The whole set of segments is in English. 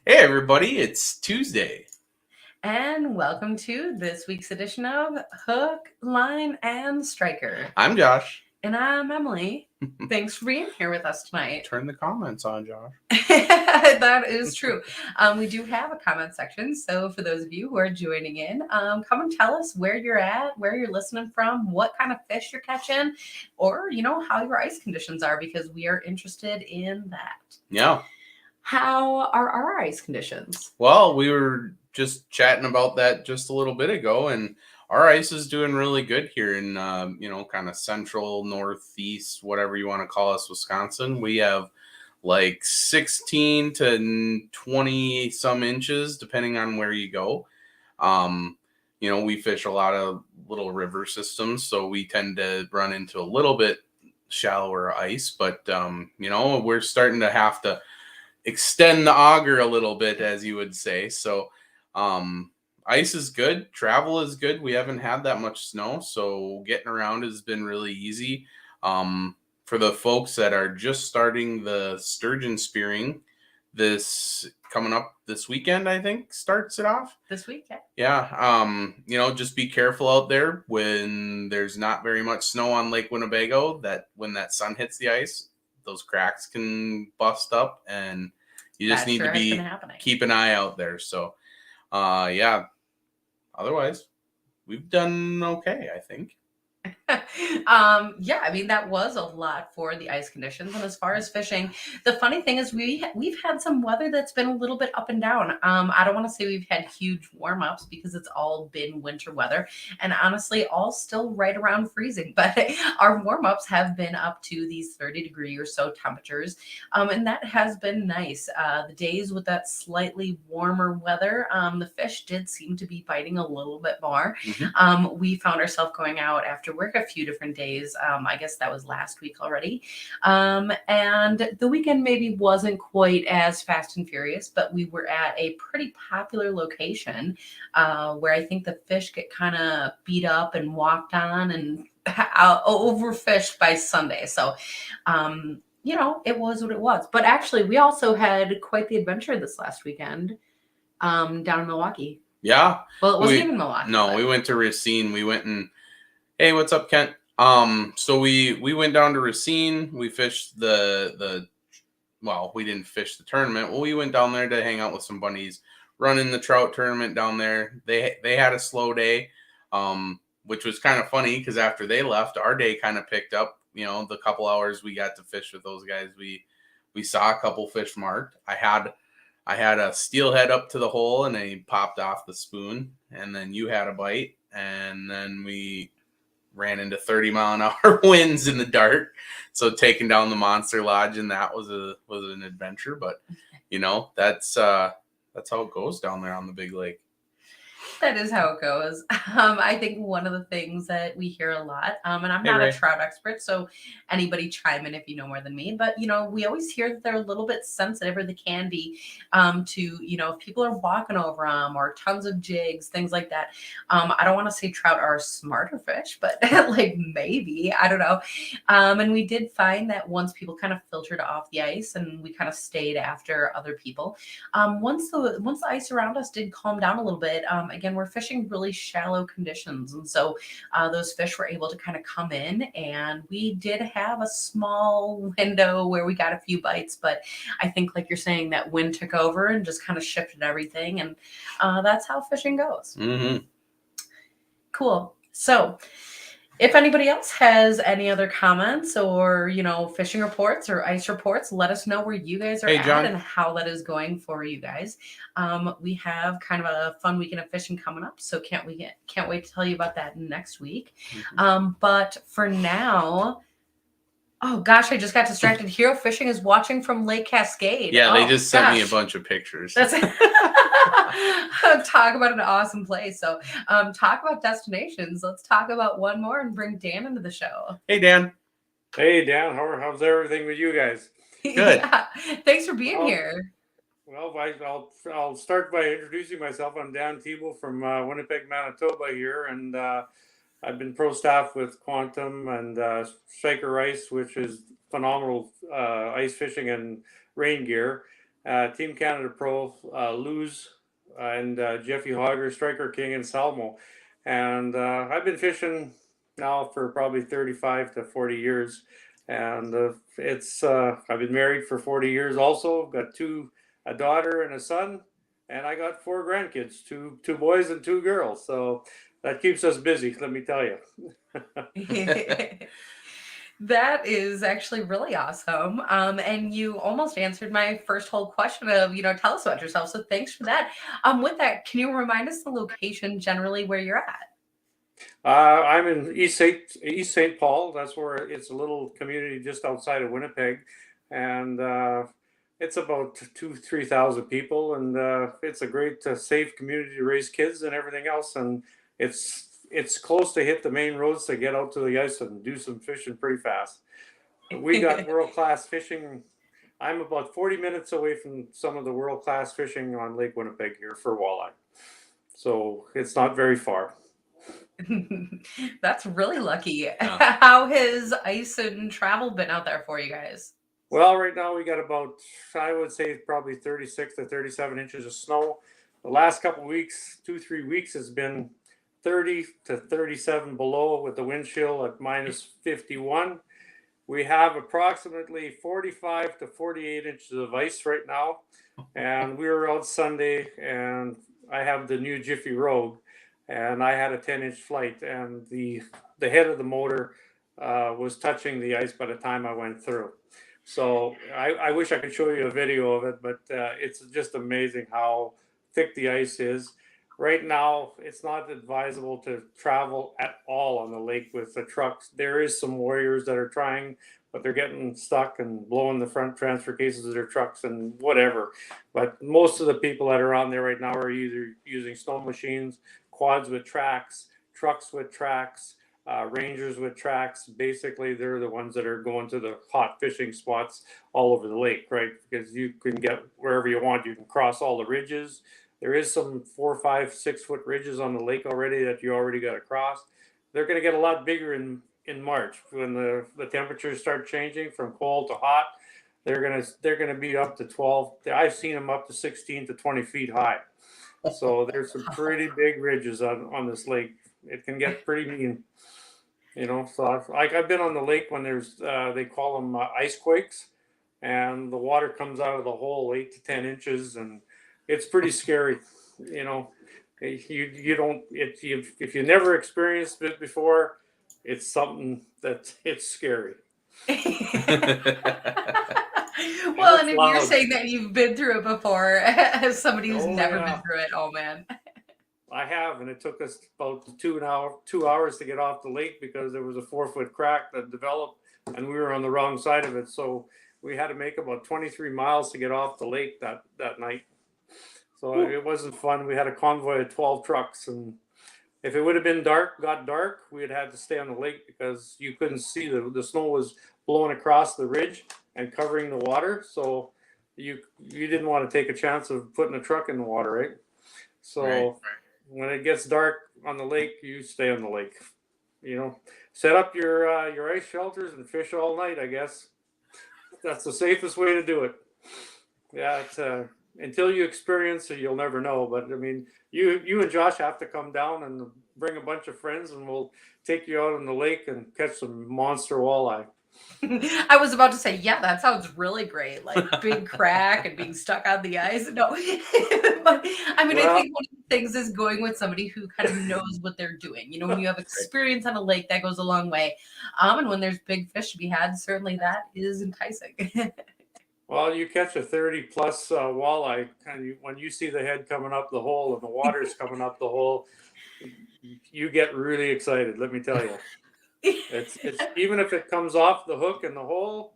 Hey everybody, it's Tuesday. And welcome to this week's edition of Hook, Line, and Striker. I'm Josh. And I'm Emily. Thanks for being here with us tonight. Turn the comments on, Josh. That is true. We do have a comment section. So for those of you who are joining in, come and tell us where you're at, where you're listening from, what kind of fish you're catching, or, how your ice conditions are, because we are interested in that. Yeah. How are our ice conditions? Well, we were just chatting about that just a little bit ago, and our ice is doing really good here in, kind of central, northeast, whatever you want to call us, Wisconsin. We have like 16 to 20 some inches, depending on where you go. We fish a lot of little river systems, so we tend to run into a little bit shallower ice, but, we're starting to have to extend the auger a little bit, as you would say. So ice is good, travel is good. We haven't had that much snow, so getting around has been really easy. For the folks that are just starting the sturgeon spearing, this coming up this weekend, I think, starts it off This week, yeah. Just be careful out there when there's not very much snow on Lake Winnebago, that when that sun hits the ice, those cracks can bust up, and you just need to keep an eye out there. So, yeah. Otherwise, we've done okay, I think. That was a lot for the ice conditions. And as far as fishing, the funny thing is we've had some weather that's been a little bit up and down. I don't want to say we've had huge warm-ups because it's all been winter weather, and honestly all still right around freezing, but our warm-ups have been up to these 30-degree or so temperatures, and that has been nice. The days with that slightly warmer weather, the fish did seem to be biting a little bit more. Mm-hmm. We found ourselves going out after work a few different days. I guess that was last week already. And the weekend maybe wasn't quite as fast and furious, but we were at a pretty popular location where I think the fish get kind of beat up and walked on and overfished by Sunday. So, it was what it was. But actually, we also had quite the adventure this last weekend down in Milwaukee. Yeah. Well, it wasn't even Milwaukee. No, we went to Racine. We went and, hey, what's up, Kent? So we went down to Racine. We fished we didn't fish the tournament. Well, we went down there to hang out with some buddies, running the trout tournament down there. They had a slow day, which was kind of funny because after they left, our day kind of picked up. The couple hours we got to fish with those guys, we saw a couple fish marked. I had a steelhead up to the hole, and he popped off the spoon, and then you had a bite, and then we ran into 30-mile-an-hour winds in the dark, so taking down the Monster Lodge, and that was an adventure. But that's how it goes down there on the big lake. That is how it goes. I think one of the things that we hear a lot, and I'm not a trout expert, so anybody chime in if you know more than me, but, we always hear that they're a little bit sensitive, or they can be, to, if people are walking over them or tons of jigs, things like that. I don't want to say trout are smarter fish, but like maybe, I don't know. And we did find that once people kind of filtered off the ice and we kind of stayed after other people, once the ice around us did calm down a little bit, again, we're fishing really shallow conditions. And so those fish were able to kind of come in, and we did have a small window where we got a few bites. But I think, like you're saying, that wind took over and just kind of shifted everything. And that's how fishing goes. Mm-hmm. Cool. So if anybody else has any other comments or, fishing reports or ice reports, let us know where you guys are at and how that is going for you guys. We have kind of a fun weekend of fishing coming up, so can't wait to tell you about that next week. Mm-hmm. But for now, oh gosh, I just got distracted. Hero Fishing is watching from Lake Cascade. Yeah, they just sent me a bunch of pictures. That's talk about an awesome place. So talk about destinations. Let's talk about one more and bring Dan into the show. Hey, Dan. Hey, Dan. How's everything with you guys? Good. Yeah. Thanks for being here. Well, I'll start by introducing myself. I'm Dan Thibeault from Winnipeg, Manitoba here, and I've been pro staff with Quantum and Striker Ice, which is phenomenal ice fishing and rain gear. Team Canada Pro, Luz, and Jeffy Hogger, Striker King, and Salmo. And I've been fishing now for probably 35 to 40 years. And I've been married for 40 years also. Got a daughter and a son, and I got 4 grandkids, two boys and 2 girls. So that keeps us busy, let me tell you. That is actually really awesome. And you almost answered my first whole question of, tell us about yourself. So thanks for that. With that, can you remind us the location generally where you're at? I'm in East St. Paul. That's where it's a little community just outside of Winnipeg, and it's about 3,000 people, and it's a great, safe community to raise kids and everything else. And it's close to hit the main roads to get out to the ice and do some fishing pretty fast. We got world-class fishing. I'm about 40 minutes away from some of the world-class fishing on Lake Winnipeg here for walleye, so it's not very far. That's really lucky. How has ice and travel been out there for you guys? Well, right now we got about, I would say, probably 36 to 37 inches of snow. The last couple of weeks, 2-3 weeks, has been 30 to 37 below with the wind chill at minus 51. We have approximately 45 to 48 inches of ice right now. And we were out Sunday, and I have the new Jiffy Rogue, and I had a 10-inch flight, and the head of the motor was touching the ice by the time I went through. So I wish I could show you a video of it, but it's just amazing how thick the ice is. Right now, it's not advisable to travel at all on the lake with the trucks. There is some warriors that are trying, but they're getting stuck and blowing the front transfer cases of their trucks and whatever. But most of the people that are on there right now are either using snow machines, quads with tracks, trucks with tracks, rangers with tracks. Basically, they're the ones that are going to the hot fishing spots all over the lake, right? Because you can get wherever you want. You can cross all the ridges. There is some 4, 5, 6 foot ridges on the lake already that you already got to cross. They're going to get a lot bigger in March when the temperatures start changing from cold to hot. They're going to be up to 12. I've seen them up to 16 to 20 feet high. So there's some pretty big ridges on this lake. It can get pretty mean, So I've been on the lake when there's they call them ice quakes, and the water comes out of the hole 8 to 10 inches, and it's pretty scary. If you never experienced it before, it's something that it's scary. Well, and if you're saying that you've been through it before, as somebody who's never been through it, oh man. I have, and it took us about 2 hours to get off the lake because there was a 4-foot crack that developed, and we were on the wrong side of it. So we had to make about 23 miles to get off the lake that night. So it wasn't fun. We had a convoy of 12 trucks, and if it would have been got dark, we had had to stay on the lake because you couldn't see the snow was blowing across the ridge and covering the water. So you didn't want to take a chance of putting a truck in the water, right? So right. When it gets dark on the lake, you stay on the lake. Set up your ice shelters and fish all night. I guess that's the safest way to do it. Yeah, until you experience it, you'll never know. But I mean, you and Josh have to come down and bring a bunch of friends, and we'll take you out on the lake and catch some monster walleye. I was about to say, yeah, that sounds really great. Like big crack and being stuck on the ice. No, but I mean, I think one of the things is going with somebody who kind of knows what they're doing. When you have experience on a lake, that goes a long way. And when there's big fish to be had, certainly that is enticing. Well, you catch a 30-plus walleye, and when you see the head coming up the hole and the water's coming up the hole, you get really excited. Let me tell you. It's even if it comes off the hook in the hole,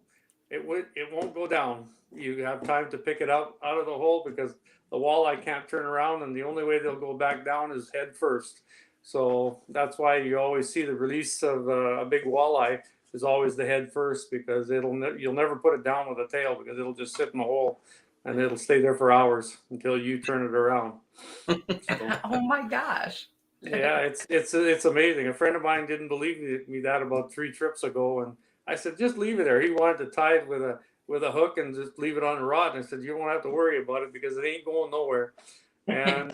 it won't go down. You have time to pick it out of the hole because the walleye can't turn around, and the only way they'll go back down is head first. So that's why you always see the release of a big walleye is always the head first, because you'll never put it down with a tail because it'll just sit in the hole and it'll stay there for hours until you turn it around. So, oh my gosh. Yeah, it's amazing. A friend of mine didn't believe me that about 3 trips ago, and I said, just leave it there. He wanted to tie it with with a hook and just leave it on the rod. And I said, you won't have to worry about it because it ain't going nowhere. And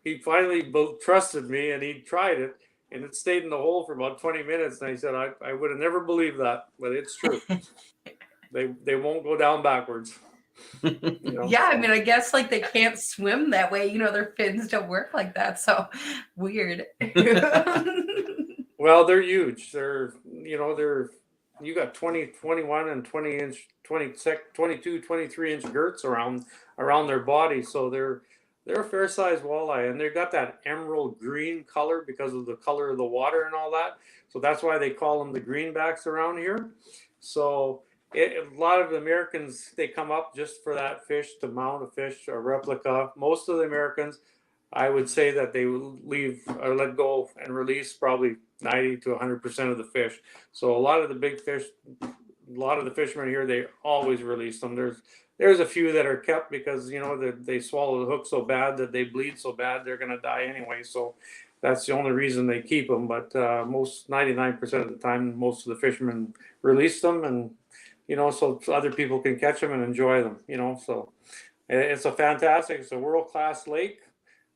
he finally trusted me, and he tried it, and it stayed in the hole for about 20 minutes. And he said, I would have never believed that, but it's true. They won't go down backwards. Yeah, I mean, I guess like they can't swim that way. Their fins don't work like that. So weird. Well, they're huge. You got 20, 21, and 20 inch, 22, 23 inch girths around their body. So they're a fair sized walleye, and they've got that emerald green color because of the color of the water and all that. So that's why they call them the greenbacks around here. So a lot of Americans, they come up just for that fish, to mount a fish, a replica. Most of the Americans, I would say that they leave or let go and release probably 90 to 100% of the fish. So a lot of the big fish, a lot of the fishermen here, they always release them. There's a few that are kept because they swallow the hook so bad that they bleed so bad they're going to die anyway. So that's the only reason they keep them. But most 99% of the time, most of the fishermen release them, and so other people can catch them and enjoy them. So it's a world-class lake,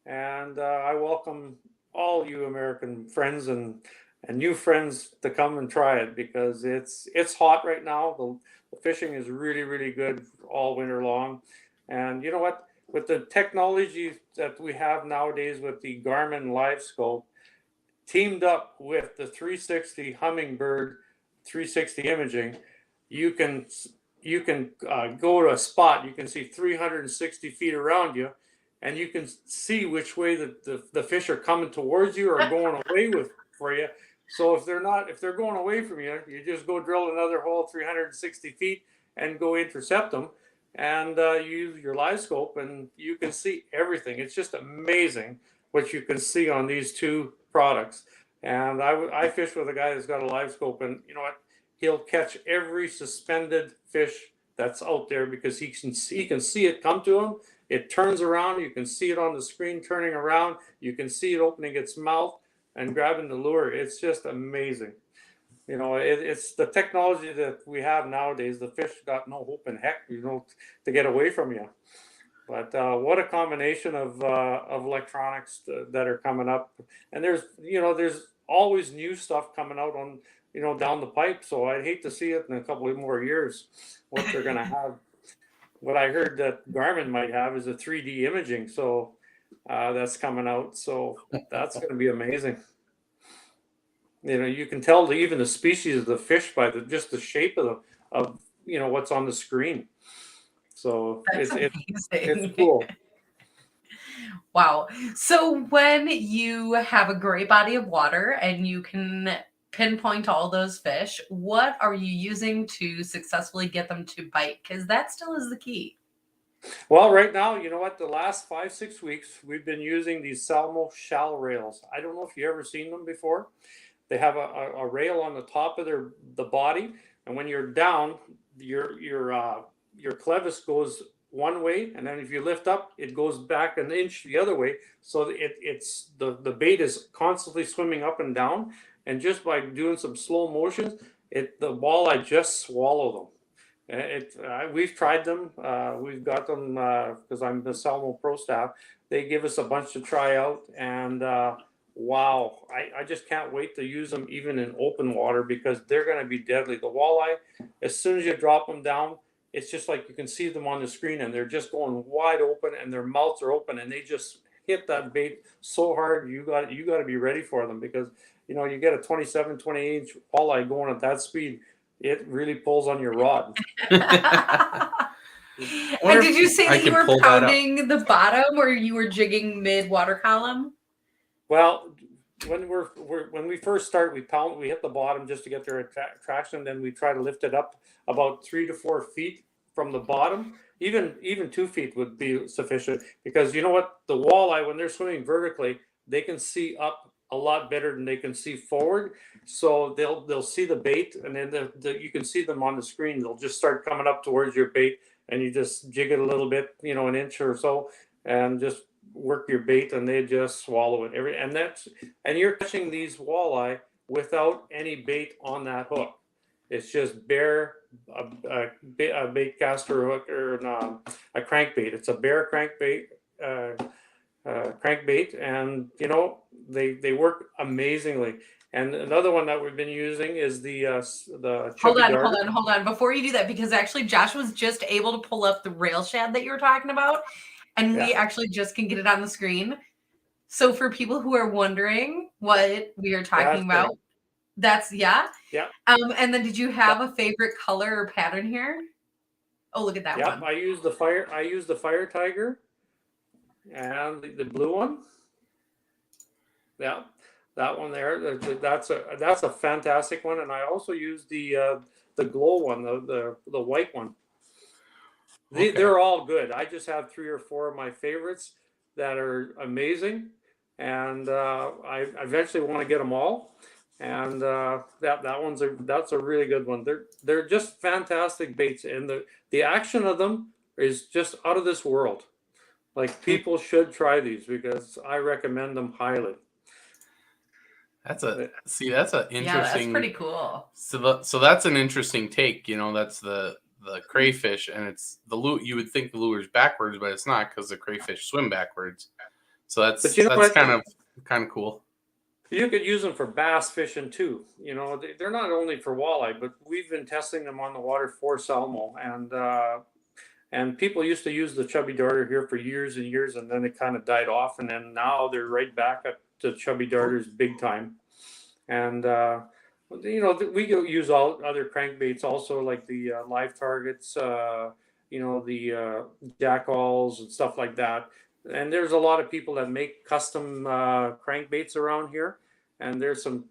and I welcome all you American friends and new friends to come and try it, because it's hot right now. The fishing is really, really good all winter long. And you know what? With the technology that we have nowadays with the Garmin Live Scope, teamed up with the 360 Humminbird 360 imaging, you can go to a spot. You can see 360 feet around you, and you can see which way the fish are coming towards you or going away for you. So if they're going away from you, you just go drill another hole 360 feet and go intercept them, and use your live scope, and you can see everything. It's just amazing what you can see on these two products. And I fish with a guy that's got a live scope, and you know what? He'll catch every suspended fish that's out there because he can see it come to him. It turns around. You can see it on the screen turning around. You can see it opening its mouth and grabbing the lure. It's just amazing. It's the technology that we have nowadays. The fish got no hope in heck, to get away from you. But what a combination of electronics that are coming up. And there's always new stuff coming out on, down the pipe. So I'd hate to see it in a couple of more years, what they're going to have. What I heard that Garmin might have is a 3D imaging. So that's coming out. So that's going to be amazing. You can tell even the species of the fish by just the shape of what's on the screen. So it's cool. Wow. So when you have a great body of water and you can pinpoint all those fish, what are you using to successfully get them to bite? Because that still is the key. Well, right now, you know what? The last 5-6 weeks, we've been using these Salmo shell rails. I don't know if you've ever seen them before. They have a rail on the top of the body, and when you're down, your clevis goes one way, and then if you lift up, it goes back an inch the other way. So it's the bait is constantly swimming up and down, and just by doing some slow motions, the walleye just swallow them. We've tried them. We've got them because I'm the Salmo Pro staff. They give us a bunch to try out, and wow, I just can't wait to use them even in open water, because they're going to be deadly. The walleye, as soon as you drop them down, it's just like you can see them on the screen, and they're just going wide open, and their mouths are open, and they just hit that bait so hard. You got to be ready for them, because you get a 27, 28 inch walleye going at that speed, it really pulls on your rod. And did you say that you were pounding the bottom, or you were jigging mid water column? Well, when we first start, we hit the bottom just to get their traction. Then we try to lift it up about 3 to 4 feet from the bottom. Even 2 feet would be sufficient, because you know what? The walleye, when they're swimming vertically, they can see up a lot better than they can see forward. So they'll see the bait, and then you can see them on the screen. They'll just start coming up towards your bait, and you just jig it a little bit, an inch or so, and just work your bait, and they just swallow it. And you're catching these walleye without any bait on that hook. It's just bare a bait caster hook or a crankbait. It's a bare crankbait. Crankbait, and they work amazingly. And another one that we've been using is the chubby darter. Hold on. Before you do that, because actually Josh was just able to pull up the rail shad that you were talking about, and we actually just can get it on the screen. So for people who are wondering what we are talking about, that's yeah. And then did you have a favorite color or pattern here? Oh, look at that one. I use the fire tiger and the blue one. Yeah, that one there. That's a fantastic one. And I also use the glow one, the white one. They're all good. I just have 3 or 4 of my favorites that are amazing, and I eventually want to get them all. And that's a really good one. They're just fantastic baits, and the action of them is just out of this world. Like, people should try these because I recommend them highly. That's an interesting. Yeah, that's pretty cool. So that's an interesting take. That's the crayfish, and it's the lure. You would think the lure's backwards, but it's not, because the crayfish swim backwards. So that's kind of cool. You could use them for bass fishing too. They're not only for walleye, but we've been testing them on the water for salmo, and people used to use the chubby darter here for years and years, and then it kind of died off, and then now they're right back at the chubby darters big time. And we use all other crankbaits also, like the live targets, the jackalls and stuff like that. And there's a lot of people that make custom crankbaits around here, and there's some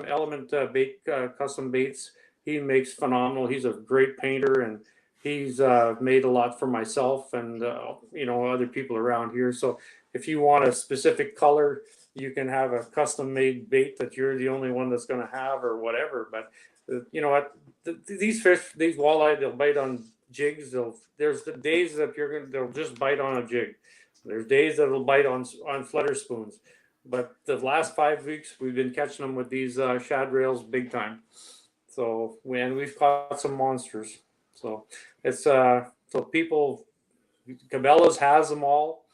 Element bait custom baits. He makes phenomenal. He's a great painter, and he's made a lot for myself and other people around here. So if you want a specific color, you can have a custom made bait that you're the only one that's going to have, or whatever. But you know what? These fish, these walleye, they'll bite on jigs. There's the days that they'll just bite on a jig. There's days that will bite on flutter spoons. But the last 5 weeks, we've been catching them with these shad rails big time. So we've caught some monsters. So it's so people, Cabela's has them all.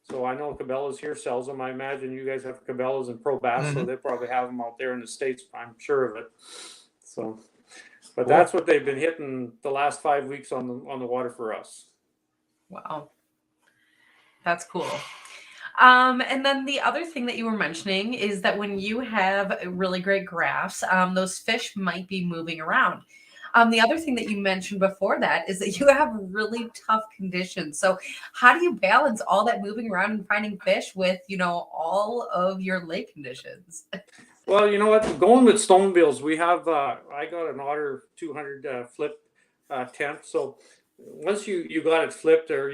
So I know Cabela's here sells them. I imagine you guys have Cabela's and Pro Bass, so they probably have them out there in the States. I'm sure of it. So, but that's what they've been hitting the last 5 weeks on the water for us. Wow, that's cool. And then the other thing that you were mentioning is that when you have really great graphs, those fish might be moving around. The other thing that you mentioned before that is that you have really tough conditions. So how do you balance all that moving around and finding fish with, all of your lake conditions? Well, you know what? Going with stone bills, we have, I got an Otter 200 flip tent. So once you got it flipped, or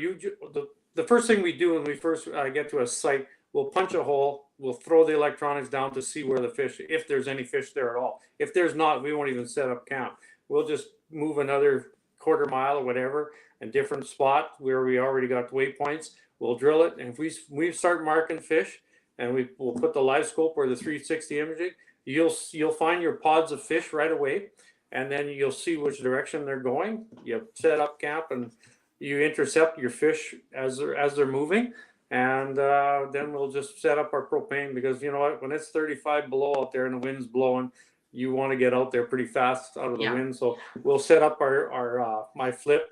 the first thing we do when we first get to a site, we'll punch a hole, we'll throw the electronics down to see where the fish, if there's any fish there at all. If there's not, we won't even set up camp. We'll just move another quarter mile or whatever, a different spot where we already got waypoints. We'll drill it, and if we start marking fish, and we'll put the live scope or the 360 imaging, you'll find your pods of fish right away, and then you'll see which direction they're going. You set up camp, and you intercept your fish as they're moving, and then we'll just set up our propane, because you know what, when it's 35 below out there and the wind's blowing, you want to get out there pretty fast out of the wind. So we'll set up our my flip.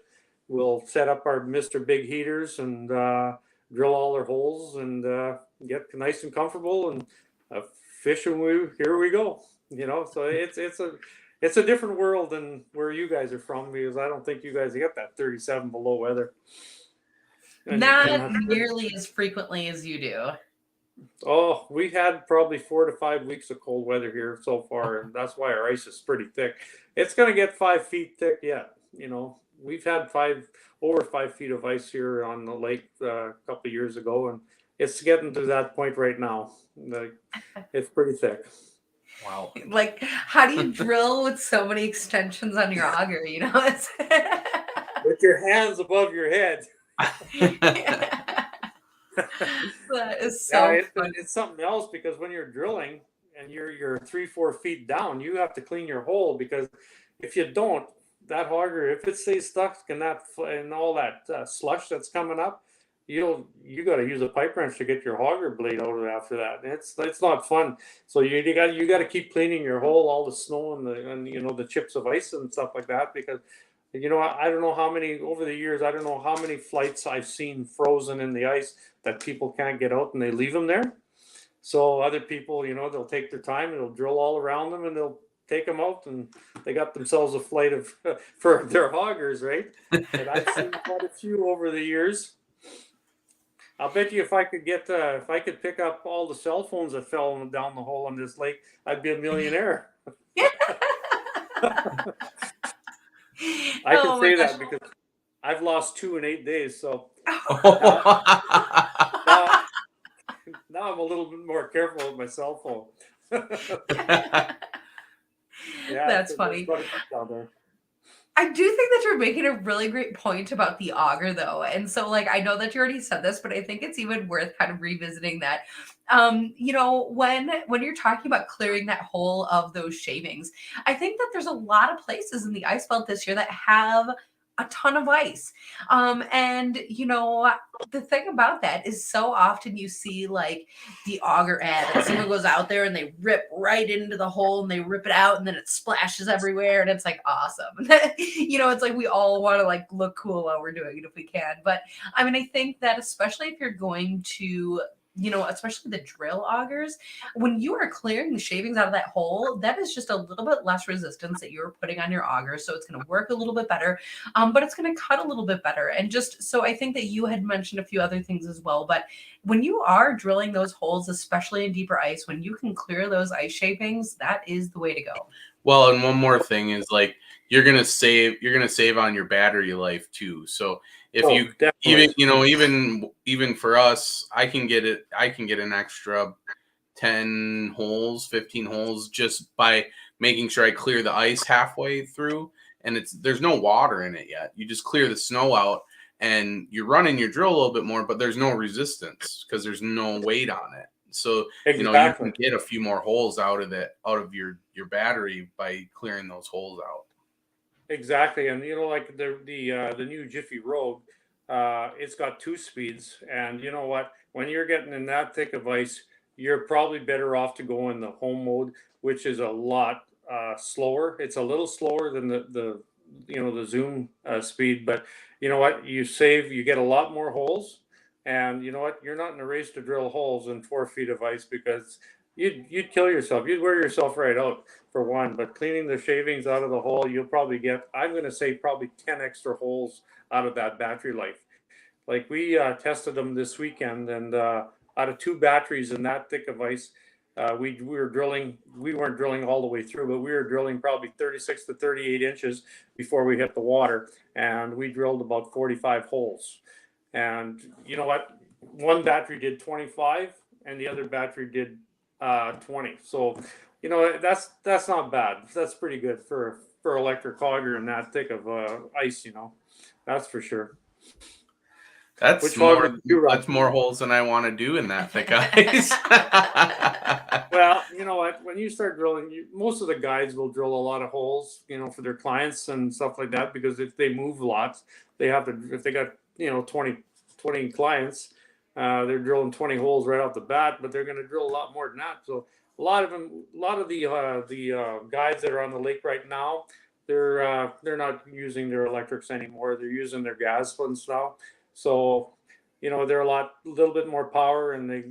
We'll set up our Mr. Big heaters and drill all their holes and get nice and comfortable and fish. And here we go. So it's a different world than where you guys are from, because I don't think you guys get that 37 below weather. And not nearly as frequently as you do. Oh, we had probably 4 to 5 weeks of cold weather here so far, and that's why our ice is pretty thick. It's going to get 5 feet thick yet. We've had over 5 feet of ice here on the lake a couple of years ago, and it's getting to that point right now. It's pretty thick. Wow. Like, how do you drill with so many extensions on your auger? It's with your hands above your head. That is so funny. It's something else, because when you're drilling and you're 3-4 feet down, you have to clean your hole, because if you don't, that auger, if it stays stuck in that and all that slush that's coming up, you got to use a pipe wrench to get your auger blade out of it after that. And it's not fun. So you got to keep cleaning your hole, all the snow and the chips of ice and stuff like that, because I don't know how many over the years, I don't know how many flights I've seen frozen in the ice that people can't get out and they leave them there. So other people, they'll take their time and they'll drill all around them and they'll take them out, and they got themselves a flight of for their augers, right? And I've seen quite a few over the years. I'll bet you if I could pick up all the cell phones that fell down the hole in this lake, I'd be a millionaire. I can say that because I've lost 2 in 8 days. So now I'm a little bit more careful with my cell phone. Yeah, That's funny. I do think that you're making a really great point about the auger, though. And so, like, I know that you already said this, but I think it's even worth kind of revisiting that. When you're talking about clearing that hole of those shavings, I think that there's a lot of places in the ice belt this year that have a ton of ice. And the thing about that is so often you see like the auger ad and someone goes out there and they rip right into the hole and they rip it out and then it splashes everywhere and it's like awesome. It's like we all want to like look cool while we're doing it if we can. But I mean, I think that especially if you're going to especially the drill augers, when you are clearing the shavings out of that hole, that is just a little bit less resistance that you're putting on your auger. So it's going to work a little bit better, but it's going to cut a little bit better. And just so I think that you had mentioned a few other things as well. But when you are drilling those holes, especially in deeper ice, when you can clear those ice shavings, that is the way to go. Well, and one more thing is like you're gonna save on your battery life too. So if you even for us, I can get an extra 10 holes, 15 holes just by making sure I clear the ice halfway through, and there's no water in it yet. You just clear the snow out and you're running your drill a little bit more, but there's no resistance because there's no weight on it. So you can get a few more holes out of your battery by clearing those holes out. Exactly, and like the new Jiffy Rogue, it's got 2 speeds, and you know what? When you're getting in that thick of ice, you're probably better off to go in the home mode, which is a lot slower. It's a little slower than the zoom speed, but you know what? You get a lot more holes. And you know what? You're not in a race to drill holes in 4 feet of ice because you'd kill yourself. You'd wear yourself right out for one. But cleaning the shavings out of the hole, you'll probably get, I'm going to say, probably 10 extra holes out of that battery life. Like we tested them this weekend, and out of 2 batteries in that thick of ice, we were drilling. We weren't drilling all the way through, but we were drilling probably 36 to 38 inches before we hit the water, and we drilled about 45 holes. And you know what? One battery did 25 and the other battery did 20. So, that's not bad. That's pretty good for electric auger and that thick of ice, that's for sure. That's more holes than I want to do in that thick ice. Well, you know what? When you start drilling, most of the guides will drill a lot of holes, for their clients and stuff like that, because if they move lots, they have to, if they got 20 clients, they're drilling 20 holes right off the bat, but they're going to drill a lot more than that. So a lot of the guides that are on the lake right now, they're not using their electrics anymore. They're using their gas ones now. So they're a little bit more power, and they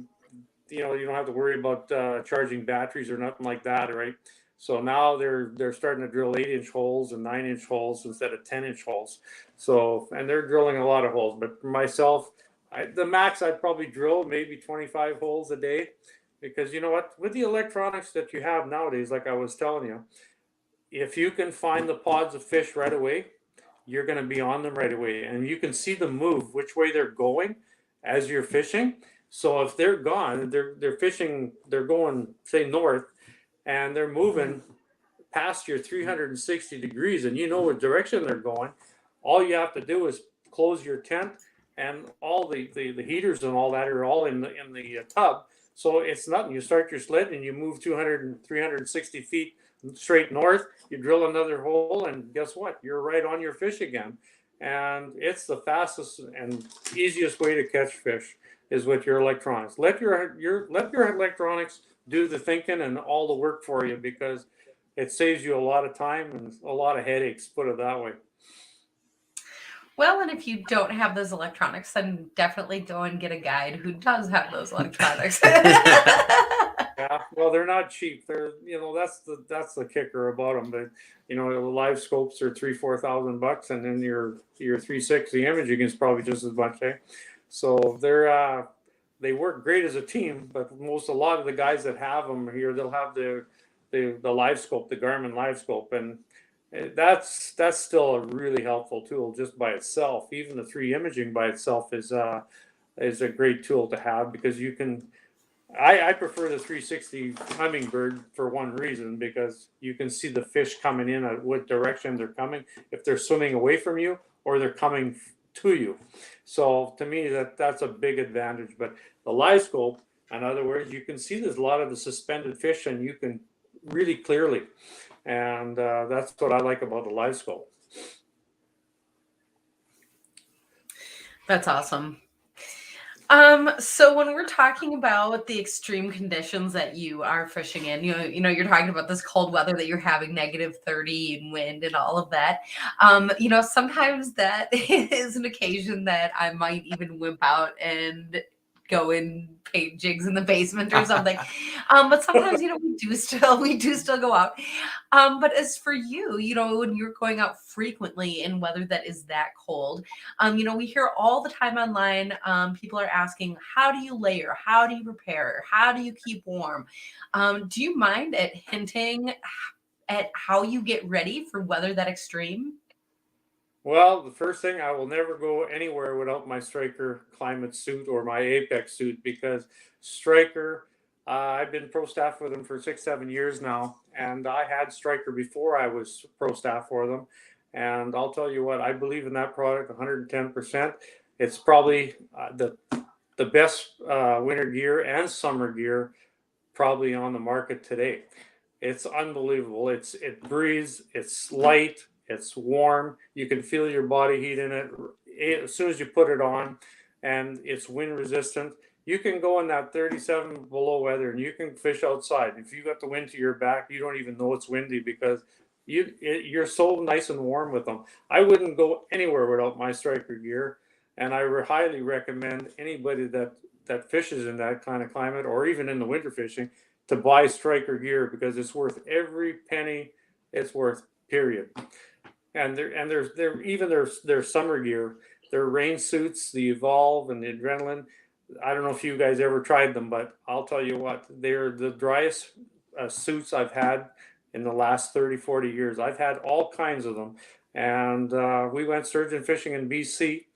you don't have to worry about charging batteries or nothing like that, right? So now they're starting to drill 8-inch holes and 9-inch holes instead of 10-inch holes. So, and they're drilling a lot of holes. But for myself, the max I'd probably drill maybe 25 holes a day, because you know what? With the electronics that you have nowadays, like I was telling you, if you can find the pods of fish right away, you're going to be on them right away, and you can see them move, which way they're going as you're fishing. So if they're gone, they're fishing, they're going say north, and they're moving past your 360 degrees, and you know what direction they're going. All you have to do is close your tent, and all the heaters and all that are all in the tub. So it's nothing. You start your sled and you move 200 and 360 feet straight north, you drill another hole, and guess what? You're right on your fish again. And it's the fastest and easiest way to catch fish is with your electronics. Let your electronics do the thinking and all the work for you, because it saves you a lot of time and a lot of headaches, put it that way. Well, and if you don't have those electronics, then definitely go and get a guide who does have those electronics. Yeah, well, they're not cheap. They're, that's the kicker about them. But the live scopes are $3,000-4,000, and then your 360 imaging is probably just as much. So they work great as a team. But a lot of the guys that have them here, they'll have the live scope, the Garmin live scope, and that's still a really helpful tool just by itself. Even the 3 imaging by itself is a great tool to have, because you can. I prefer the 360 Hummingbird for one reason, because you can see the fish coming in at what direction they're coming, if they're swimming away from you or they're coming to you. So to me, that's a big advantage. But the live scope, in other words, you can see there's a lot of the suspended fish, and you can really clearly. And that's what I like about the live scope. That's awesome. So when we're talking about the extreme conditions that you are fishing in, you're talking about this cold weather that you're having, -30 and wind and all of that. Sometimes that is an occasion that I might even wimp out and go and paint jigs in the basement or something. But sometimes, we do still go out. But as for you, when you're going out frequently in weather that is that cold, we hear all the time online, people are asking, how do you layer? How do you prepare? How do you keep warm? Do you mind at hinting at how you get ready for weather that extreme? Well, the first thing, I will never go anywhere without my Striker climate suit or my Apex suit, because Striker, I've been pro staff with them for 6-7 years now, and I had Striker before I was pro staff for them. And I'll tell you what, I believe in that product 110%. It's probably the best winter gear and summer gear probably on the market today. It's unbelievable. It breathes, it's light, it's warm. You can feel your body heat in it as soon as you put it on, and it's wind resistant. You can go in that 37 below weather and you can fish outside. If you got the wind to your back, you don't even know it's windy, because you're so nice and warm with them. I wouldn't go anywhere without my Striker gear, and I highly recommend anybody that fishes in that kind of climate, or even in the winter fishing, to buy Striker gear, because it's worth every penny it's worth, period. And their summer gear, their rain suits, the Evolve and the Adrenaline. I don't know if you guys ever tried them, but I'll tell you what, they're the driest suits I've had in the last 30-40 years. I've had all kinds of them. And we went sturgeon fishing in BC,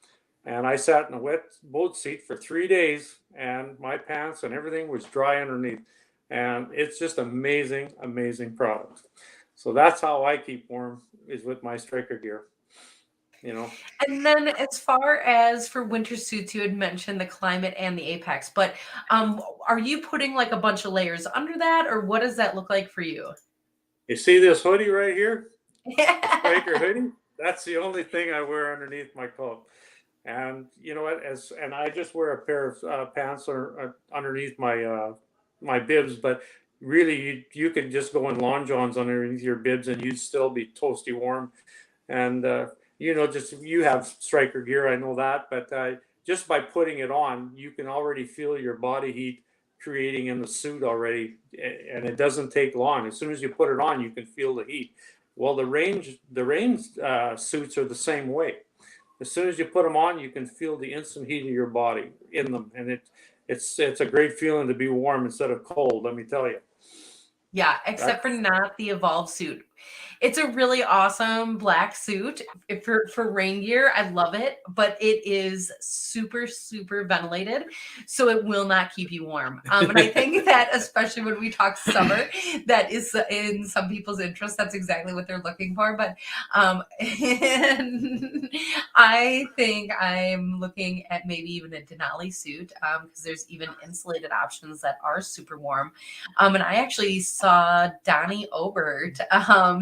and I sat in a wet boat seat for 3 days, and my pants and everything was dry underneath. And it's just amazing, amazing product. So that's how I keep warm, is with my Striker gear. And then as far as for winter suits, you had mentioned the climate and the Apex, but are you putting like a bunch of layers under that, or what does that look like for you? You see this hoodie right here? Striker hoodie? That's the only thing I wear underneath my coat. And you know what? And I just wear a pair of pants underneath my bibs, but really you could just go in long johns underneath your bibs and you'd still be toasty warm. And just you have Striker gear, I know that, but just by putting it on, you can already feel your body heat creating in the suit already, and it doesn't take long. As soon as you put it on, you can feel the heat. Well, the rain suits are the same way. As soon as you put them on, you can feel the instant heat of your body in them, and it's a great feeling to be warm instead of cold, let me tell you. Yeah, except for not the Evolve suit. It's a really awesome black suit for rain gear. I love it, but it is super, super ventilated, so it will not keep you warm. And I think that especially when we talk summer, that is in some people's interest. That's exactly what they're looking for. But and I think I'm looking at maybe even a Denali suit because there's even insulated options that are super warm. And I actually saw Donnie Obert.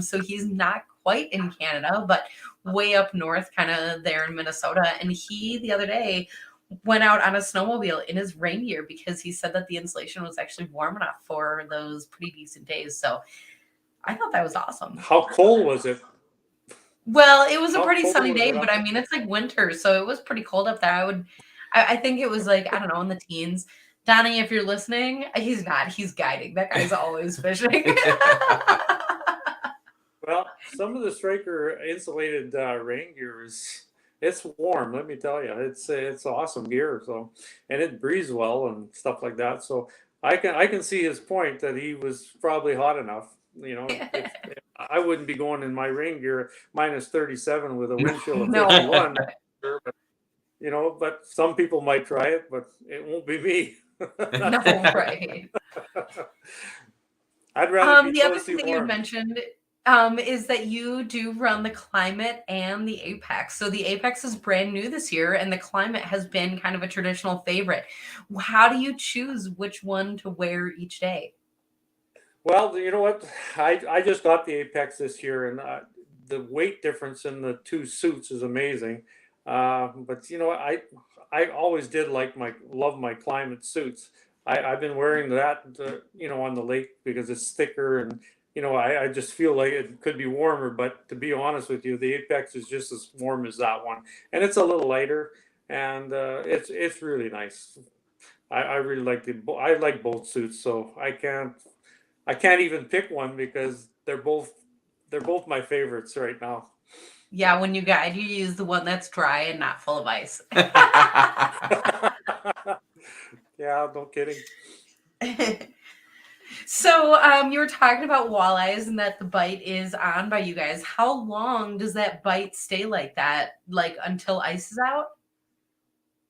So he's not quite in Canada, but way up north, kind of there in Minnesota. And he, the other day, went out on a snowmobile in his rain gear because he said that the insulation was actually warm enough for those pretty decent days. So I thought that was awesome. How cold was it? Well, it was a How pretty cold sunny was day, it up but I mean, it's like winter, so it was pretty cold up there. I think it was like, I don't know, in the teens. Donnie, if you're listening, he's not. He's guiding. That guy's always fishing. Well, some of the Striker insulated rain gear it's warm. Let me tell you, it's awesome gear. So, and it breathes well and stuff like that. So I can see his point that he was probably hot enough. You know, if I wouldn't be going in my rain gear minus 37 with a wind chill of No. 51. But, you know, but some people might try it, but it won't be me. No, right. I'd rather be The other thing toasty that you warm. mentioned is that you do run the Climate and the Apex. So the Apex is brand new this year, and the Climate has been kind of a traditional favorite. How do you choose which one to wear each day? Well, you know what? I just got the Apex this year, and the weight difference in the two suits is amazing. But you know, I always did love my Climate suits. I've been wearing that, you know, on the lake because it's thicker, and you know, I just feel like it could be warmer. But to be honest with you, the Apex is just as warm as that one, and it's a little lighter, and it's really nice. I really I like both suits, so I can't even pick one because they're both my favorites right now. Yeah, when you guide, you use the one that's dry and not full of ice. Yeah, no kidding. So, you were talking about walleyes and that the bite is on by you guys. How long does that bite stay like that? Like until ice is out?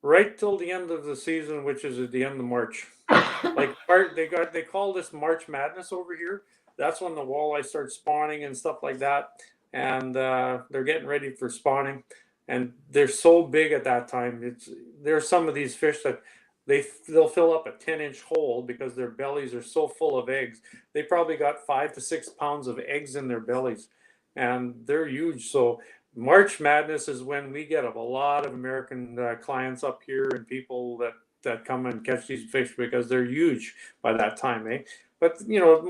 Right till the end of the season, which is at the end of March. Like they call this March Madness over here. That's when the walleye start spawning and stuff like that, and they're getting ready for spawning, and they're so big at that time. There's some of these fish that they'll fill up a 10-inch hole because their bellies are so full of eggs. They probably got 5 to 6 pounds of eggs in their bellies, and they're huge. So March Madness is when we get a lot of American clients up here and people that come and catch these fish because they're huge by that time, eh? But you know,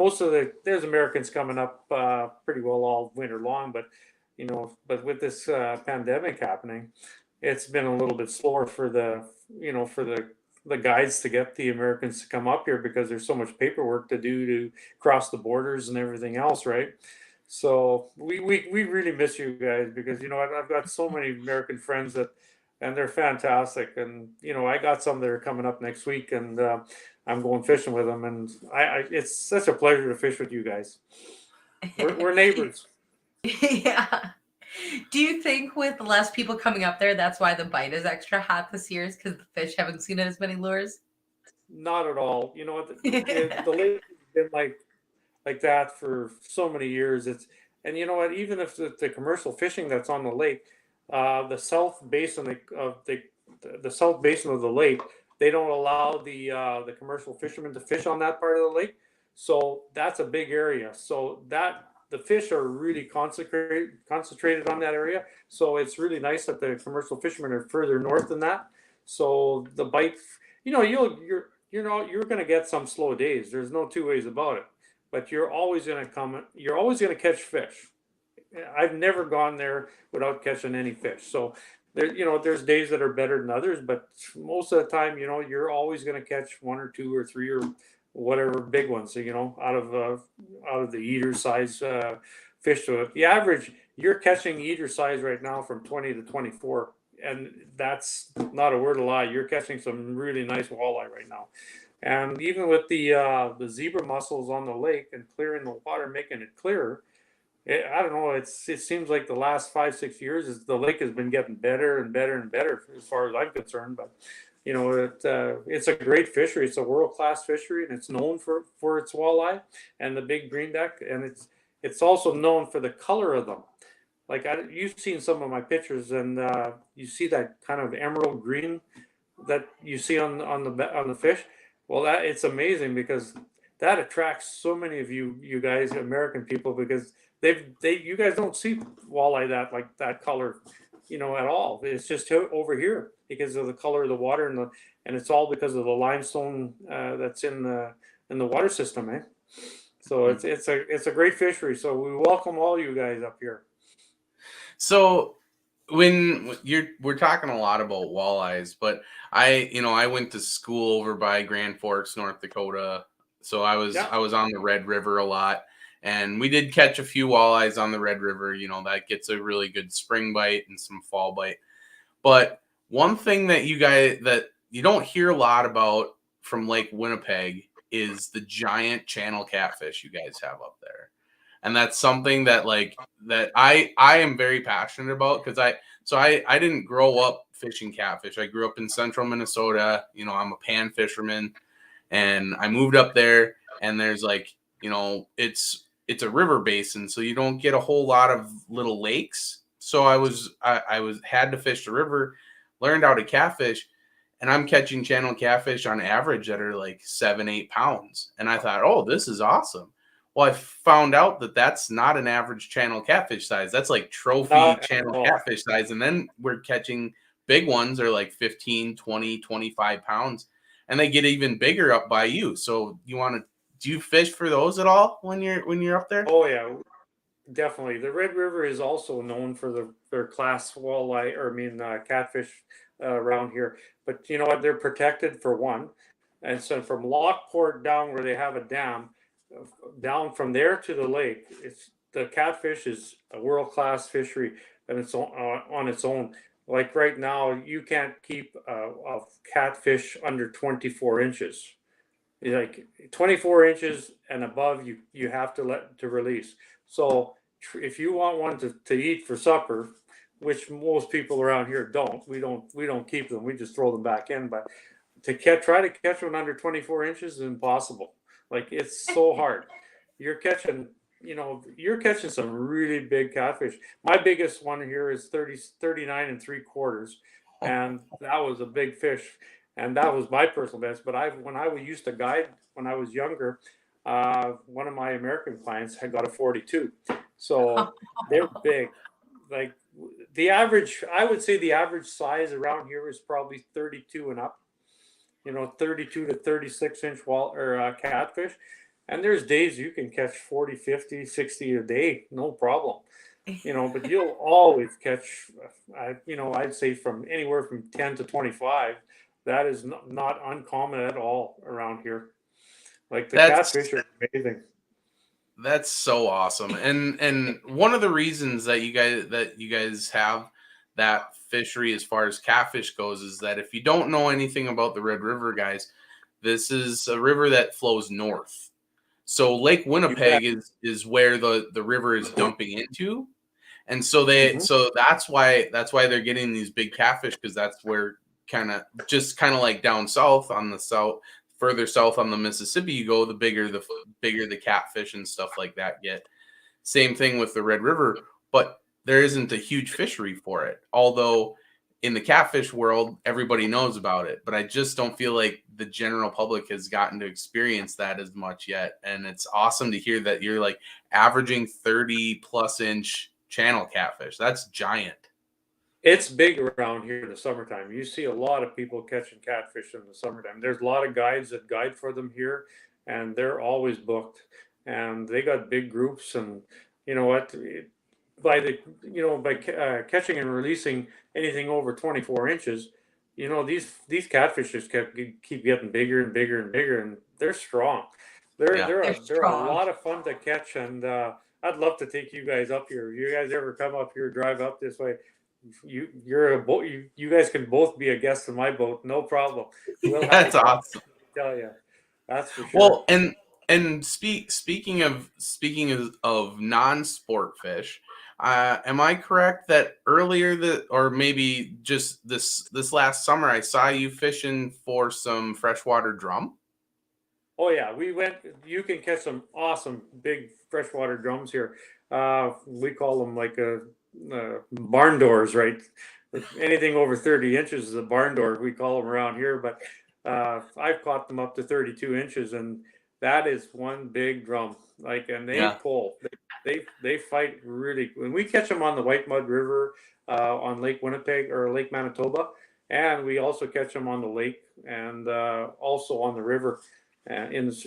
there's Americans coming up pretty well all winter long. But you know, but with this pandemic happening, it's been a little bit slower for the guides to get the Americans to come up here because there's so much paperwork to do to cross the borders and everything else, right? So we really miss you guys because you know I've got so many American friends and they're fantastic, and you know I got some that are coming up next week, and I'm going fishing with them, and it's such a pleasure to fish with you guys. We're neighbors. Yeah. Do you think with less people coming up there, that's why the bite is extra hot this year? Is because the fish haven't seen as many lures? Not at all. You know what? The lake has been like that for so many years. And you know what? Even if the commercial fishing that's on the lake, the south basin of the south basin of the lake, they don't allow the commercial fishermen to fish on that part of the lake. So that's a big area. So that the fish are really concentrated on that area. So it's really nice that the commercial fishermen are further north than that. So the bite, you know, you're going to get some slow days. There's no two ways about it. But you're always going to come. You're always going to catch fish. I've never gone there without catching any fish. So there, you know, there's days that are better than others, but most of the time, you know, you're always going to catch one or two or three or whatever big ones. So, you know, out of the eater size fish. So the average, you're catching eater size right now from 20 to 24, and that's not a word of lie. You're catching some really nice walleye right now. And even with the zebra mussels on the lake and clearing the water, making it clearer, I don't know. It seems like the last 5-6 years is the lake has been getting better and better and better as far as I'm concerned. But it's a great fishery. It's a world class fishery, and it's known for its walleye and the big greenback, and it's also known for the color of them. Like you've seen some of my pictures, and you see that kind of emerald green that you see on the fish. Well, that it's amazing because that attracts so many of you guys, American people, because you guys don't see walleye that color, at all. It's just over here because of the color of the water and it's all because of the limestone that's in the water system, eh? So it's a great fishery. So we welcome all you guys up here. So we're talking a lot about walleyes, but I went to school over by Grand Forks, North Dakota. So I was on the Red River a lot, and we did catch a few walleyes on the Red River. That gets a really good spring bite and some fall bite. But one thing that you don't hear a lot about from Lake Winnipeg is the giant channel catfish you guys have up there. And that's something that I am very passionate about because I didn't grow up fishing catfish. I grew up in central Minnesota. I'm a pan fisherman, and I moved up there, and there's it's a river basin, so you don't get a whole lot of little lakes. So I had to fish the river, learned how to catfish, and I'm catching channel catfish on average that are like 7-8 pounds. And I thought, oh, this is awesome. Well, I found out that that's not an average channel catfish size. That's like trophy channel catfish size. And then we're catching big ones are like 15, 20, 25 pounds. And they get even bigger up by you. So do you fish for those at all when you're up there? Oh, yeah, definitely. The Red River is also known for their class walleye, catfish around here. But you know what? They're protected for one. And so from Lockport down where they have a dam, down from there to the lake, the catfish is a world-class fishery, and it's on its own. Like right now, you can't keep a catfish under 24 inches. Like 24 inches and above, you have to release. So if you want one to eat for supper, which most people around here don't, we don't keep them. We just throw them back in. But try to catch one under 24 inches is impossible. Like it's so hard. You're catching some really big catfish. My biggest one here is 39 3/4, and that was a big fish, and that was my personal best. But when I used to guide when I was younger, one of my American clients had got a 42, so they're big. Like I would say the average size around here is probably 32 and up. 32 to 36 inch catfish. And there's days you can catch 40, 50, 60 a day, no problem. But you'll always catch, I'd say from anywhere from 10 to 25. That is not uncommon at all around here. Like the catfish are amazing. That's so awesome. And one of the reasons that you guys have that fishery as far as catfish goes is that if you don't know anything about the Red River, guys, this is a river that flows north. So Lake Winnipeg is where the river is dumping into. And so that's why they're getting these big catfish, because that's where kind of like down south further south on the Mississippi you go, the bigger the catfish and stuff like that get. Same thing with the Red River, but there isn't a huge fishery for it. Although in the catfish world, everybody knows about it, but I just don't feel like the general public has gotten to experience that as much yet. And it's awesome to hear that you're like averaging 30 plus inch channel catfish. That's giant. It's big around here in the summertime. You see a lot of people catching catfish in the summertime. There's a lot of guides that guide for them here, and they're always booked. And they got big groups, and you know what? By catching and releasing anything over 24 inches, these catfishes keep getting bigger and bigger and bigger, and they're strong. They're a lot of fun to catch, and I'd love to take you guys up here. You guys ever come up here, drive up this way? You're a boat. You guys can both be a guest in my boat, no problem. That's awesome. Tell you, that's for sure. Well, and And speaking of non-sport fish, am I correct that or maybe just this last summer, I saw you fishing for some freshwater drum? Oh yeah, we went. You can catch some awesome big freshwater drums here. We call them like barn doors, right? Anything over 30 inches is a barn door. We call them around here, but I've caught them up to 32 inches, and that is one big drum. Like, and they Yeah. pull. They fight really. When we catch them on the White Mud River, on Lake Winnipeg or Lake Manitoba, and we also catch them on the lake and also on the river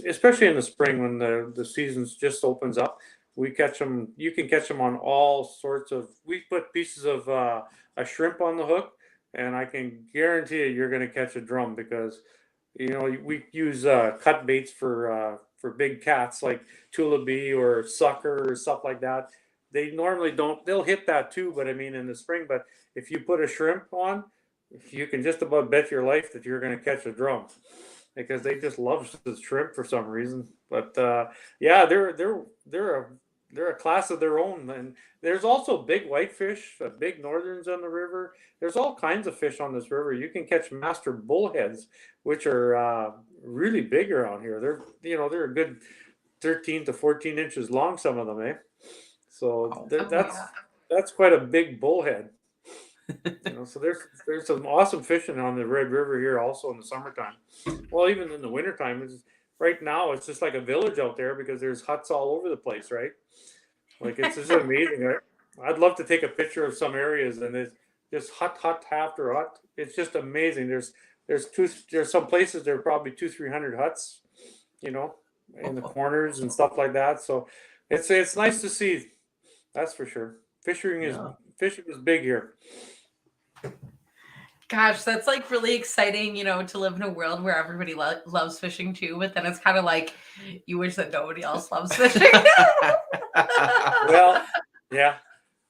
especially in the spring when the seasons just opens up. We catch them. You can catch them on all sorts of. We put pieces of a shrimp on the hook, and I can guarantee you're going to catch a drum because we use cut baits for big cats like tulip or sucker or stuff like that. They normally don't. They'll hit that too, but I mean in the spring. But if you put a shrimp on, you can just about bet your life that you're going to catch a drum because they just love the shrimp for some reason. But yeah, they're a class of their own. And there's also big whitefish, big northerns on the river. There's all kinds of fish on this river. You can catch master bullheads, which are really big around here. They're a good 13 to 14 inches long. Some of them, eh? So that's quite a big bullhead. So there's some awesome fishing on the Red River here also in the summertime. Well, even in the wintertime, right now it's just like a village out there because there's huts all over the place, right? Like it's just amazing. Right? I'd love to take a picture of some areas and it's just hut after hut. It's just amazing. There's some places there are probably 200-300 huts, in the corners and stuff like that. So it's nice to see. That's for sure. Fishing is big here. Gosh, that's like really exciting, to live in a world where everybody loves fishing too, but then it's kind of like you wish that nobody else loves fishing. Well, yeah.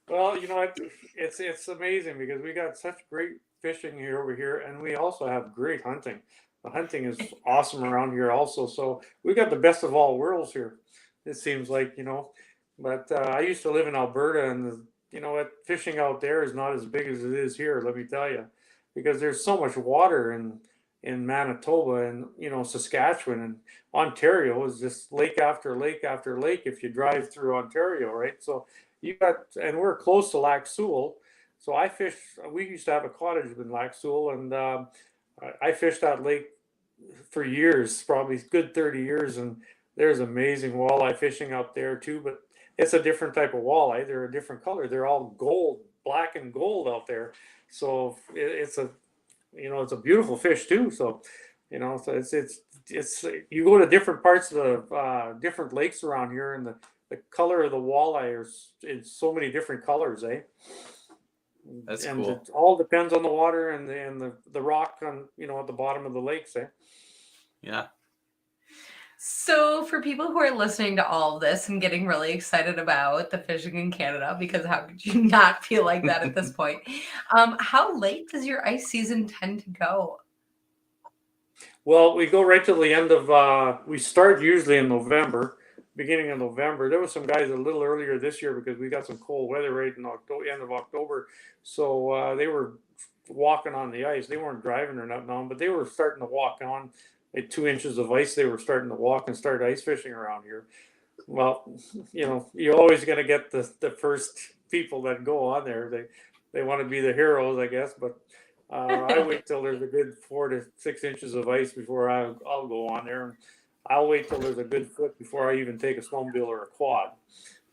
Well, it's amazing because we got such great fishing here over here, and we also have great hunting. The hunting is awesome around here also. So we got the best of all worlds here. It seems like, But I used to live in Alberta, and fishing out there is not as big as it is here. Let me tell you, because there's so much water in Manitoba and Saskatchewan and Ontario is just lake after lake after lake if you drive through Ontario, right? So and we're close to Lac Seul. So we used to have a cottage in Lac Seul, and I fished that lake for years, probably good 30 years, and there's amazing walleye fishing out there too, but it's a different type of walleye. They're a different color. They're all gold, black and gold out there. So it's a beautiful fish too. So, so it's you go to different parts of different lakes around here, and the color of the walleye is in so many different colors, eh? That's and cool. It all depends on the water and the rock on at the bottom of the lakes, eh? Yeah. So for people who are listening to all of this and getting really excited about the fishing in Canada, because how could you not feel like that at this point? How late does your ice season tend to go? Well, we go right to the end of, we start usually in November, beginning of November. There were some guys a little earlier this year because we got some cold weather right in end of October. So they were walking on the ice. They weren't driving or nothing on, but they were starting to walk on. At 2 inches of ice, they were starting to walk and start ice fishing around here. Well, you're always going to get the first people that go on there. They want to be the heroes, I guess. But I wait till there's a good 4 to 6 inches of ice before I'll go on there. I'll wait till there's a good foot before I even take a snowmobile or a quad.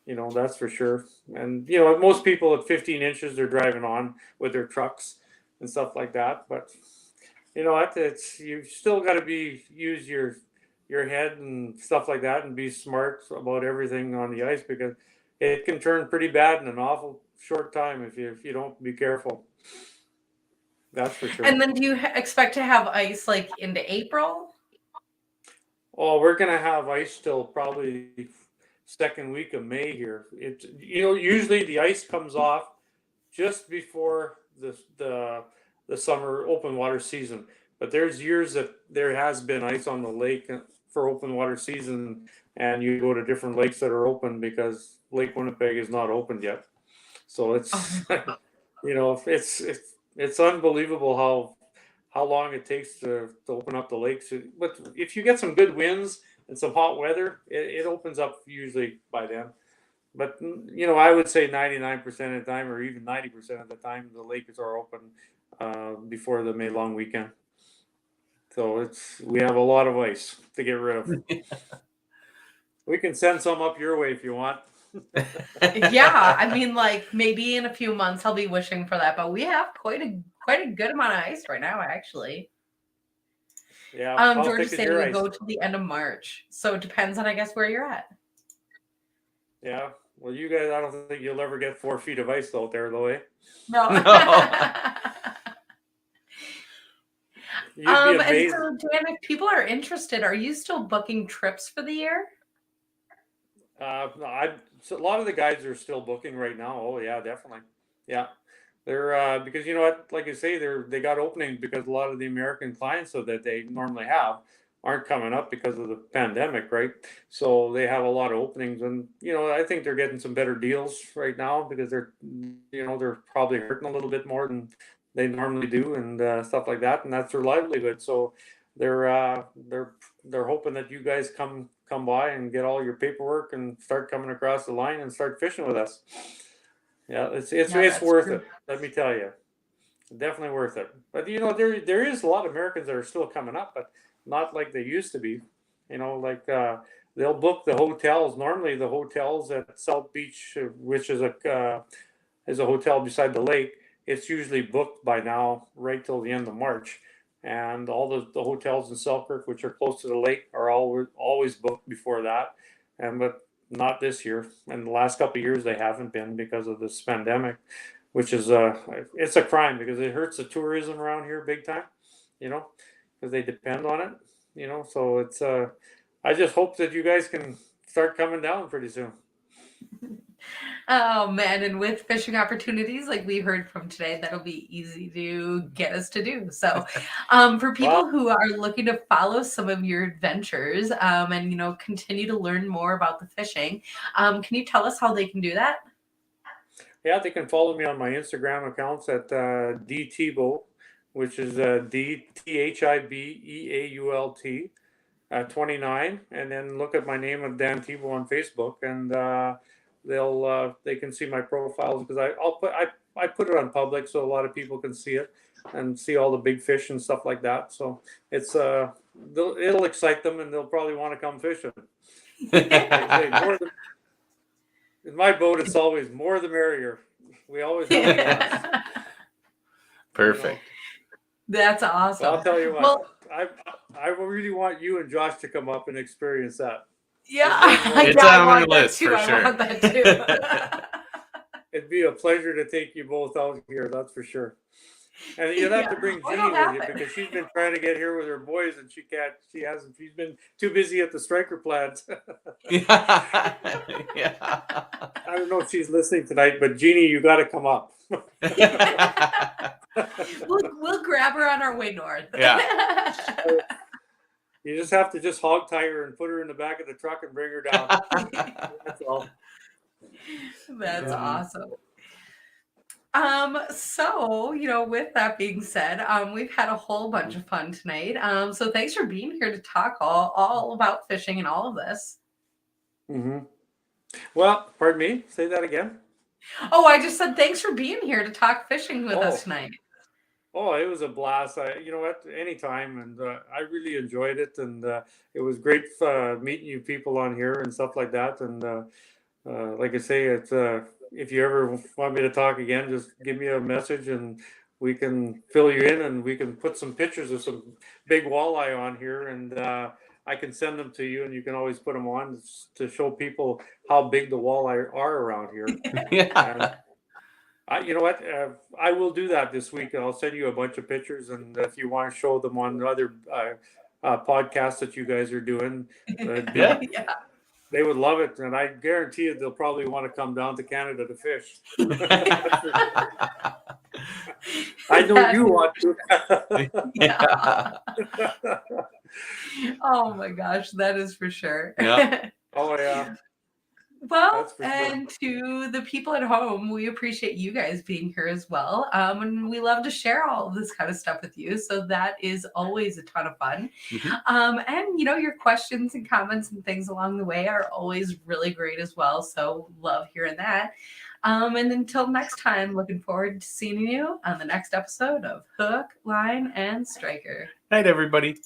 That's for sure. And most people at 15 inches they're driving on with their trucks and stuff like that. But it's you still got to use your head and stuff like that and be smart about everything on the ice because it can turn pretty bad in an awful short time if you don't be careful. That's for sure. And then do you expect to have ice like into April? Oh, we're gonna have ice till probably second week of May here. Usually the ice comes off just before the summer open water season. But there's years that there has been ice on the lake for open water season, and you go to different lakes that are open because Lake Winnipeg is not opened yet. So it's it's unbelievable how long it takes to open up the lakes. But if you get some good winds and some hot weather, it opens up usually by then. But I would say 99% of the time, or even 90% of the time, the lakes are open before the May long weekend. So we have a lot of ice to get rid of. We can send some up your way if you want. Yeah, I mean, like maybe in a few months I'll be wishing for that, but we have quite a good amount of ice right now, actually. Yeah. George is saying we go to the end of March, so it depends on, I guess, where you're at. Yeah. Well, you guys, I don't think you'll ever get 4 feet of ice out there, though, eh? No. You'd be amazed. And so, Dan, if people are interested, are you still booking trips for the year? So a lot of the guys are still booking right now. Oh yeah, definitely. Yeah, they're because you know what, like I say, they got openings because a lot of the American clients that they normally have aren't coming up because of the pandemic, right? So they have a lot of openings, and I think they're getting some better deals right now because they're probably hurting a little bit more than they normally do, and stuff like that, and that's their livelihood. So they're hoping that you guys come by and get all your paperwork and start coming across the line and start fishing with us. Yeah, it's worth it. Let me tell you, definitely worth it. But there is a lot of Americans that are still coming up, but not like they used to be. They'll book the hotels. Normally, the hotels at South Beach, which is a hotel beside the lake, it's usually booked by now, right till the end of March. And all the hotels in Selkirk, which are close to the lake, are always booked before that. But not this year. And the last couple of years, they haven't been because of this pandemic, which is it's a crime because it hurts the tourism around here big time, because they depend on it, So it's I just hope that you guys can start coming down pretty soon. Oh man, and with fishing opportunities like we heard from today, that'll be easy to get us to do. So for people who are looking to follow some of your adventures and continue to learn more about the fishing, can you tell us how they can do that? Yeah, they can follow me on my Instagram accounts at D Thibeault, which is DTHIBEAULT 29, and then look at my name of Dan Thibeault on Facebook, and they can see my profiles because I put it on public so a lot of people can see it and see all the big fish and stuff like that. So it's it'll excite them and they'll probably want to come fishing. In my boat, it's always more the merrier. We always have Perfect. That's awesome. Well, I'll tell you what. I really want you and Josh to come up and experience that. Yeah, it's on my list for sure. I want that too. It'd be a pleasure to take you both out here, that's for sure. And you'd have to bring Jeannie with you because she's been trying to get here with her boys and she hasn't. She's been too busy at the striker plant. Yeah. I don't know if she's listening tonight, but Jeannie, you got to come up. We'll grab her on our way north. Yeah. You just have to hog tie her and put her in the back of the truck and bring her down. That's all. That's awesome. So, with that being said, we've had a whole bunch of fun tonight. So thanks for being here to talk all about fishing and all of this. Mm-hmm. Well, pardon me, say that again. Oh, I just said thanks for being here to talk fishing with us tonight. Oh, it was a blast. You know what? Anytime, and I really enjoyed it, and it was great meeting you people on here and stuff like that. And like I say, it's if you ever want me to talk again, just give me a message, and we can fill you in, and we can put some pictures of some big walleye on here, and I can send them to you, and you can always put them on to show people how big the walleye are around here. Yeah. You know what? I will do that this week. I'll send you a bunch of pictures, and if you want to show them on other podcasts that you guys are doing, they would love it. And I guarantee you, they'll probably want to come down to Canada to fish. I know you want to. Oh my gosh, that is for sure. Yeah. Oh yeah. Well, That's for sure. and to the people at home, we appreciate you guys being here as well. And we love to share all of this kind of stuff with you. So that is always a ton of fun. And, your questions and comments and things along the way are always really great as well. So love hearing that. And until next time, looking forward to seeing you on the next episode of Hook, Line, and Striker. Night, everybody.